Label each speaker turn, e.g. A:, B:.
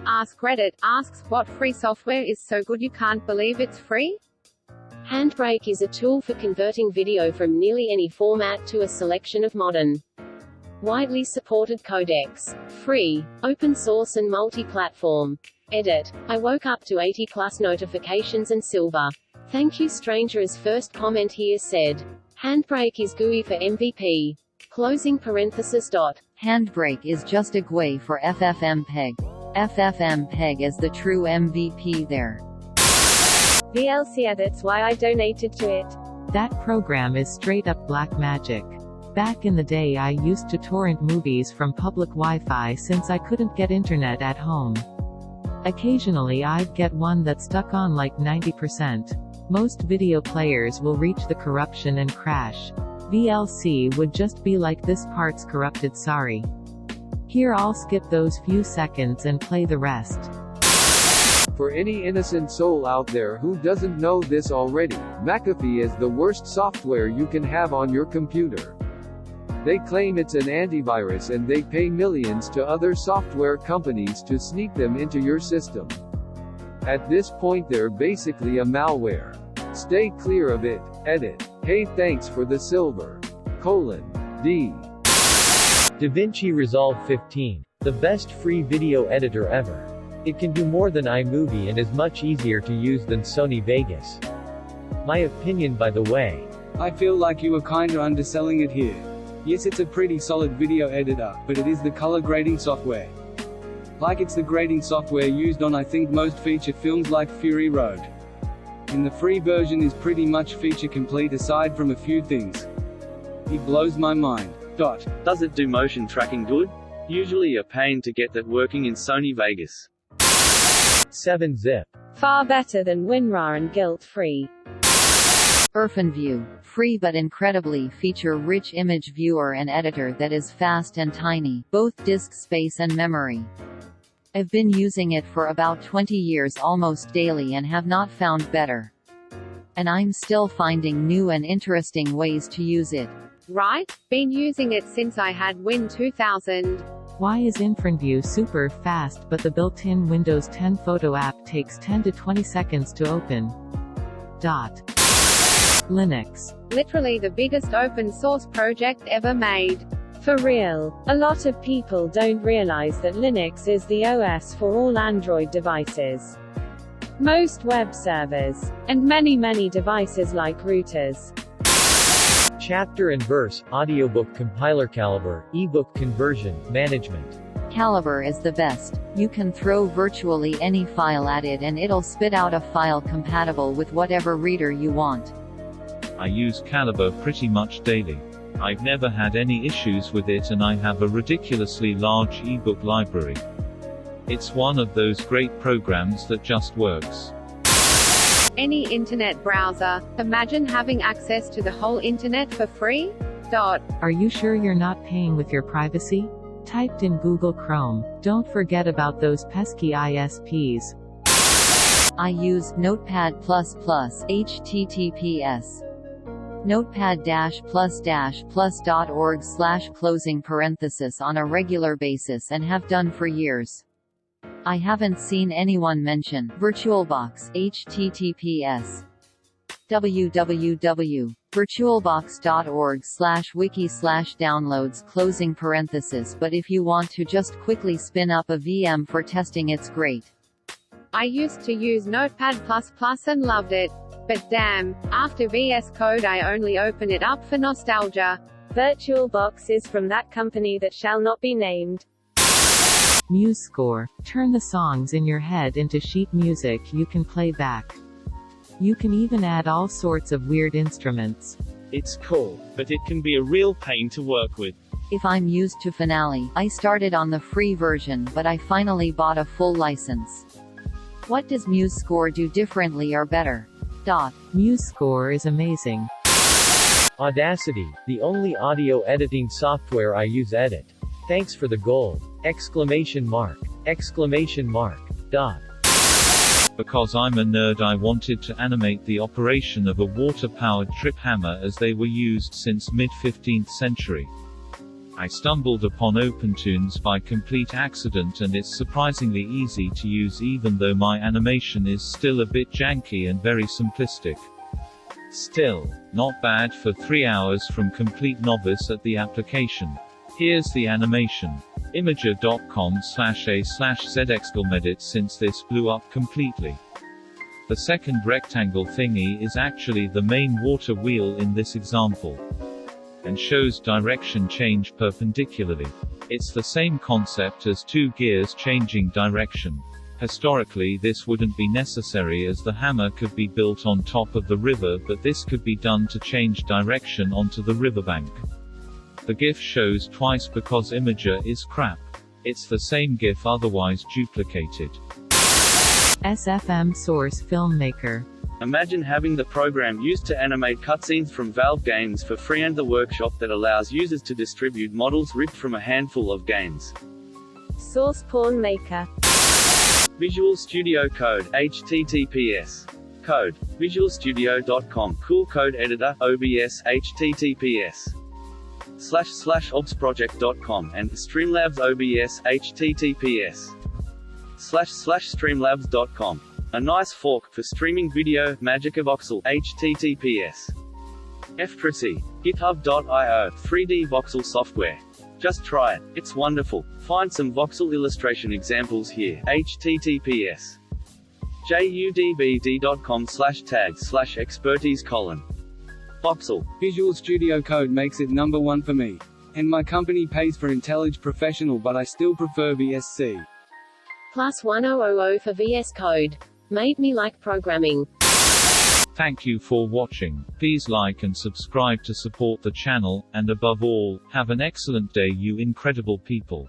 A: AskReddit asks, what free software is so good you can't believe it's free?
B: Handbrake is a tool for converting video from nearly any format to a selection of modern, widely supported codecs. Free, open source and multi-platform. Edit. I woke up to 80+ notifications and silver. Thank you stranger's first comment here said. Handbrake is GUI for MVP. Closing parenthesis.
C: Handbrake is just a GUI for FFmpeg. FFmpeg is the true MVP there.
D: VLC edits why I donated to it.
E: That program is straight up black magic. Back in the day I used to torrent movies from public Wi-Fi since I couldn't get internet at home. Occasionally I'd get one that stuck on like 90%. Most video players will reach the corruption and crash. VLC would just be like, this part's corrupted, sorry. Here, I'll skip those few seconds and play the rest.
F: For any innocent soul out there who doesn't know this already, McAfee is the worst software you can have on your computer. They claim it's an antivirus and they pay millions to other software companies to sneak them into your system. At this point they're basically a malware. Stay clear of it. Edit. Hey, thanks for the silver. D.
G: DaVinci Resolve 15. The best free video editor ever. It can do more than iMovie and is much easier to use than Sony Vegas. My opinion, by the way.
H: I feel like you were kinda underselling it here. Yes, it's a pretty solid video editor, but it is the color grading software. Like it's the grading software used on I think most feature films like Fury Road. And the free version is pretty much feature complete aside from a few things. It blows my mind.
I: Does it do motion tracking good? Usually a pain to get that working in Sony Vegas.
G: 7-zip.
D: Far better than WinRAR and guilt-free.
C: OrphanView. Free but incredibly feature-rich image viewer and editor that is fast and tiny, both disk space and memory. I've been using it for about 20 years almost daily and have not found better. And I'm still finding new and interesting ways to use it.
A: Right? Been using it since I had Win 2000.
E: Why is OrphanView super fast but the built-in Windows 10 photo app takes 10 to 20 seconds to open? Linux.
A: Literally the biggest open source project ever made.
D: For real. A lot of people don't realize that Linux is the OS for all Android devices. Most web servers. And many devices like routers.
G: Chapter and verse, audiobook compiler Calibre, ebook conversion, management.
C: Calibre is the best. You can throw virtually any file at it and it'll spit out a file compatible with whatever reader you want.
J: I use Calibre pretty much daily. I've never had any issues with it and I have a ridiculously large ebook library. It's one of those great programs that just works.
A: Any internet browser. Imagine having access to the whole internet for free?
E: Are you sure you're not paying with your privacy? Typed in Google Chrome. Don't forget about those pesky ISPs.
C: I use Notepad++, https. notepad++.org/closing parenthesis on a regular basis and have done for years. I haven't seen anyone mention VirtualBox, https. www.virtualbox.org/wiki/downloads closing parenthesis. But if you want to just quickly spin up a VM for testing, it's great.
A: I used to use Notepad++ and loved it. But damn, after VS Code I only open it up for nostalgia.
D: VirtualBox is from that company that shall not be named.
E: MuseScore. Turn the songs in your head into sheet music you can play back. You can even add all sorts of weird instruments.
I: It's cool, but it can be a real pain to work with.
C: If I'm used to Finale, I started on the free version but I finally bought a full license. What does MuseScore do differently or better?
E: MuseScore is amazing.
G: Audacity, the only audio editing software I use. Edit. Thanks for the gold! !
J: Because I'm a nerd, I wanted to animate the operation of a water-powered trip hammer as they were used since mid-15th century. I stumbled upon OpenToonz by complete accident and it's surprisingly easy to use even though my animation is still a bit janky and very simplistic. Still, not bad for 3 hours from complete novice at the application. Here's the animation. Imager.com/a/zexclamedit since this blew up completely. The second rectangle thingy is actually the main water wheel in this example, and shows direction change perpendicularly. It's the same concept as two gears changing direction. Historically this wouldn't be necessary as the hammer could be built on top of the river, but this could be done to change direction onto the riverbank. The GIF shows twice because Imager is crap. It's the same GIF otherwise duplicated.
E: SFM Source Filmmaker.
I: Imagine having the program used to animate cutscenes from Valve games for free and the workshop that allows users to distribute models ripped from a handful of games.
D: Source Porn Maker.
I: Visual Studio Code, https. Code, visualstudio.com. Cool Code Editor, OBS, https. //obsproject.com and Streamlabs OBS, https. //streamlabs.com. A nice fork for streaming video, Magic of Voxel, https. fprc. github.io, 3D voxel software. Just try it, it's wonderful. Find some voxel illustration examples here, https. judbd.com/tag/expertise:. Voxel.
H: Visual Studio Code makes it #1 for me. And my company pays for IntelliJ Professional, but I still prefer VSC.
B: +1000 for VS Code. Made me like programming.
J: Thank you for watching. Please like and subscribe to support the channel, and above all, have an excellent day you incredible people.